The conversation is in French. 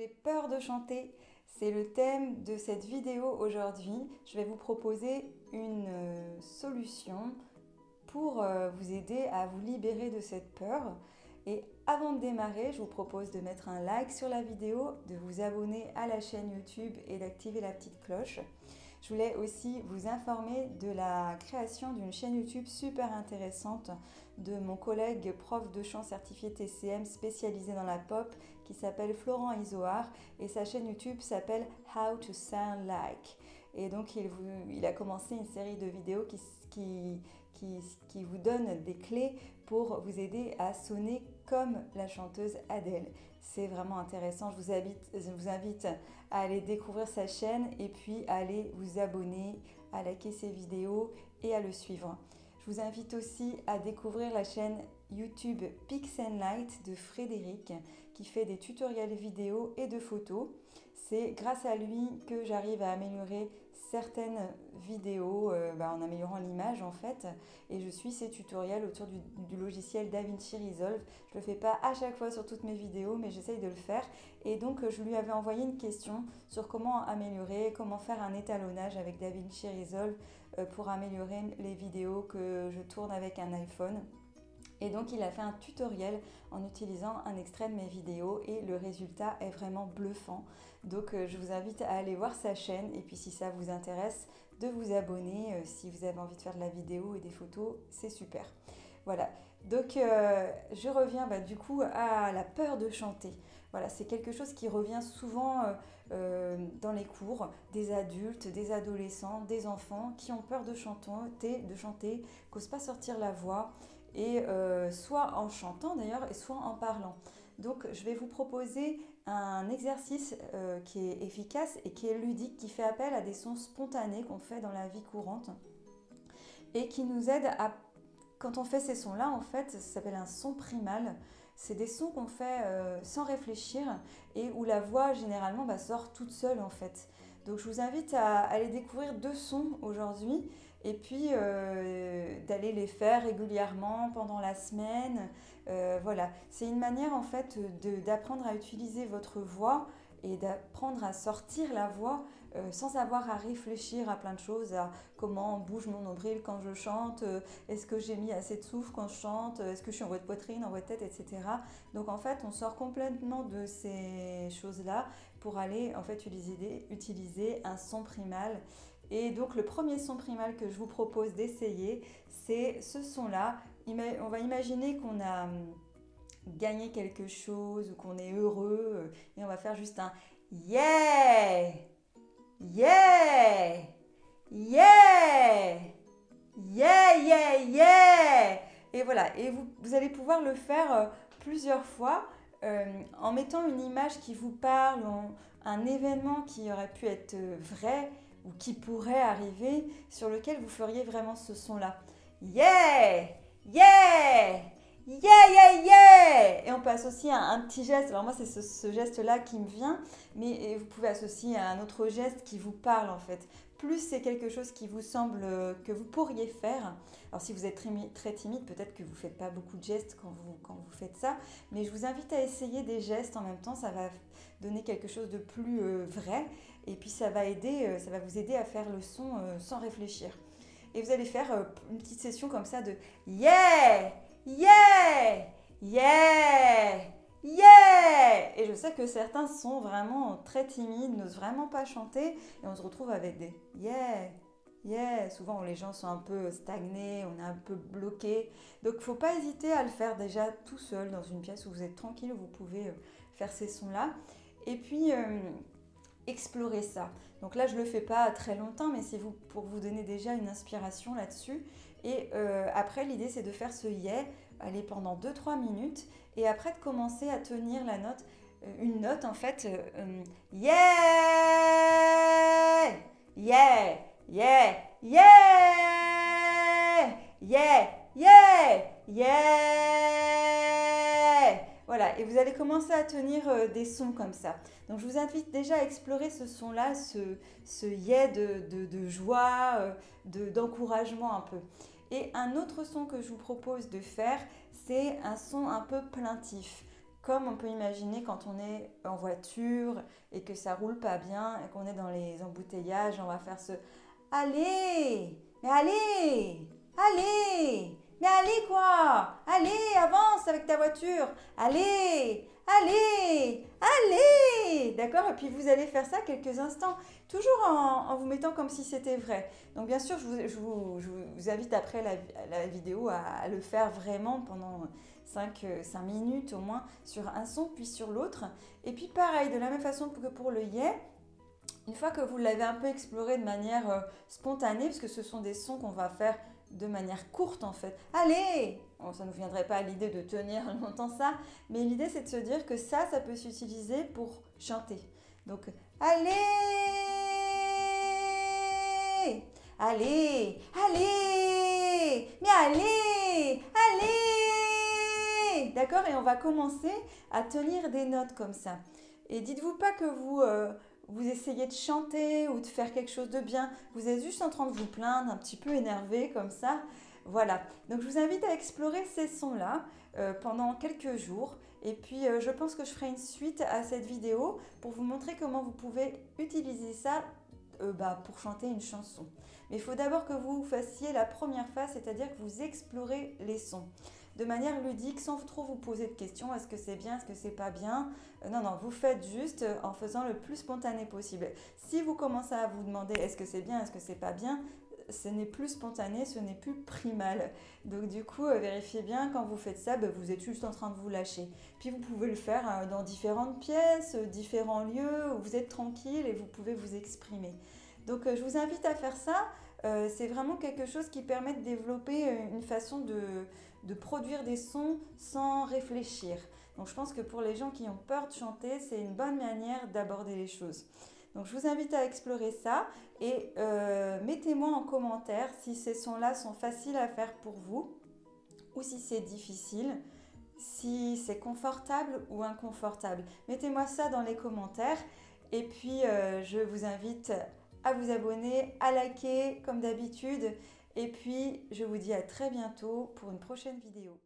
J'ai peur de chanter. C'est le thème de cette vidéo aujourd'hui. Je vais vous proposer une solution pour vous aider à vous libérer de cette peur. Et avant de démarrer, je vous propose de mettre un like sur la vidéo, de vous abonner à la chaîne YouTube et d'activer la petite cloche. Je voulais aussi vous informer de la création d'une chaîne YouTube super intéressante de mon collègue prof de chant certifié TCM spécialisé dans la pop qui s'appelle Florent Izoard et sa chaîne YouTube s'appelle How to Sound Like. Et donc il a commencé une série de vidéos qui vous donne des clés pour vous aider à sonner comme la chanteuse Adele. C'est vraiment intéressant, je vous invite à aller découvrir sa chaîne et puis à aller vous abonner, à liker ses vidéos et à le suivre. Je vous invite aussi à découvrir la chaîne YouTube Pix and Light de Frédéric qui fait des tutoriels vidéo et de photos. C'est grâce à lui que j'arrive à améliorer certaines vidéos en améliorant l'image en fait, et je suis ces tutoriels autour du logiciel DaVinci Resolve. Je ne le fais pas à chaque fois sur toutes mes vidéos, mais j'essaye de le faire, et donc je lui avais envoyé une question sur comment améliorer, comment faire un étalonnage avec DaVinci Resolve pour améliorer les vidéos que je tourne avec un iPhone. Et donc il a fait un tutoriel en utilisant un extrait de mes vidéos et le résultat est vraiment bluffant. Donc je vous invite à aller voir sa chaîne et puis si ça vous intéresse, de vous abonner. Si vous avez envie de faire de la vidéo et des photos, c'est super. Voilà, donc je reviens du coup à la peur de chanter. Voilà, c'est quelque chose qui revient souvent dans les cours des adultes, des adolescents, des enfants qui ont peur de chanter, qu'osent pas sortir la voix. Et soit en chantant d'ailleurs, et soit en parlant. Donc je vais vous proposer un exercice qui est efficace et qui est ludique, qui fait appel à des sons spontanés qu'on fait dans la vie courante et qui nous aide à, quand on fait ces sons-là, en fait, ça s'appelle un son primal. C'est des sons qu'on fait sans réfléchir et où la voix généralement sort toute seule en fait. Donc je vous invite à aller découvrir deux sons aujourd'hui et puis d'aller les faire régulièrement pendant la semaine. Voilà, c'est une manière en fait d'apprendre à utiliser votre voix et d'apprendre à sortir la voix sans avoir à réfléchir à plein de choses, à comment bouge mon nombril quand je chante, est-ce que j'ai mis assez de souffle quand je chante, est-ce que je suis en voix de poitrine, en voix de tête, etc. Donc en fait, on sort complètement de ces choses-là pour aller en fait utiliser un son primal. Et donc le premier son primal que je vous propose d'essayer, c'est ce son-là. On va imaginer qu'on a gagné quelque chose ou qu'on est heureux et on va faire juste un yeah, yeah, yeah, yeah, yeah, yeah. Et voilà, et vous allez pouvoir le faire plusieurs fois en mettant une image qui vous parle, un événement qui aurait pu être vrai ou qui pourrait arriver, sur lequel vous feriez vraiment ce son-là. Yeah! Yeah! Yeah, yeah, yeah! Et on peut associer un petit geste. Alors moi, c'est ce geste-là qui me vient, mais vous pouvez associer à un autre geste qui vous parle en fait. Plus c'est quelque chose qui vous semble que vous pourriez faire. Alors si vous êtes très timide, peut-être que vous ne faites pas beaucoup de gestes quand vous faites ça, mais je vous invite à essayer des gestes en même temps, ça va donner quelque chose de plus vrai, et puis ça va vous aider à faire le son sans réfléchir. Et vous allez faire une petite session comme ça de yeah, yeah, yeah, yeah. Et je sais que certains sont vraiment très timides, n'osent vraiment pas chanter, et on se retrouve avec des yeah, yeah. Souvent les gens sont un peu stagnés, on est un peu bloqué. Donc il ne faut pas hésiter à le faire déjà tout seul dans une pièce où vous êtes tranquille, où vous pouvez faire ces sons-là. Et puis explorer ça. Donc là, je ne le fais pas très longtemps, mais c'est pour vous donner déjà une inspiration là-dessus. Et après, l'idée, c'est de faire ce yeah, aller pendant 2-3 minutes, et après de commencer à tenir la note, une note en fait, yeah, yeah, yeah, yeah, yeah, yeah, yeah. Voilà, et vous allez commencer à tenir des sons comme ça. Donc je vous invite déjà à explorer ce son-là, ce yeah de joie, d'encouragement un peu. Et un autre son que je vous propose de faire, c'est un son un peu plaintif. comme on peut imaginer quand on est en voiture et que ça roule pas bien et qu'on est dans les embouteillages, on va faire ce allez, mais allez, allez, mais allez quoi, allez, avance avec ta voiture, allez, allez, allez, d'accord? Et puis vous allez faire ça quelques instants, toujours en vous mettant comme si c'était vrai. Donc bien sûr, je vous invite après la vidéo à le faire vraiment pendant 5 minutes au moins sur un son puis sur l'autre. Et puis pareil, de la même façon que pour le yé, une fois que vous l'avez un peu exploré de manière spontanée, parce que ce sont des sons qu'on va faire de manière courte en fait. Allez! Bon, ça ne nous viendrait pas à l'idée de tenir longtemps ça, mais l'idée c'est de se dire que ça peut s'utiliser pour chanter. Donc, allez! Allez! Allez! Mais allez! Allez! D'accord? Et on va commencer à tenir des notes comme ça. Et dites-vous pas que vous essayez de chanter ou de faire quelque chose de bien. Vous êtes juste en train de vous plaindre, un petit peu énervé comme ça. Voilà. Donc je vous invite à explorer ces sons-là pendant quelques jours. Et puis je pense que je ferai une suite à cette vidéo pour vous montrer comment vous pouvez utiliser ça pour chanter une chanson. Mais il faut d'abord que vous fassiez la première phase, c'est-à-dire que vous explorez les sons de manière ludique, sans trop vous poser de questions, est-ce que c'est bien, est-ce que c'est pas bien, non, vous faites juste en faisant le plus spontané possible. Si vous commencez à vous demander est-ce que c'est bien, est-ce que c'est pas bien, ce n'est plus spontané, ce n'est plus primal. Donc du coup, vérifiez bien quand vous faites ça, vous êtes juste en train de vous lâcher. Puis vous pouvez le faire dans différentes pièces, différents lieux, où vous êtes tranquille et vous pouvez vous exprimer. Donc je vous invite à faire ça. C'est vraiment quelque chose qui permet de développer une façon de produire des sons sans réfléchir. Donc je pense que pour les gens qui ont peur de chanter, c'est une bonne manière d'aborder les choses. Donc je vous invite à explorer ça et mettez-moi en commentaire si ces sons-là sont faciles à faire pour vous ou si c'est difficile, si c'est confortable ou inconfortable. Mettez-moi ça dans les commentaires et puis je vous invite à vous abonner, à liker comme d'habitude. Et puis, je vous dis à très bientôt pour une prochaine vidéo.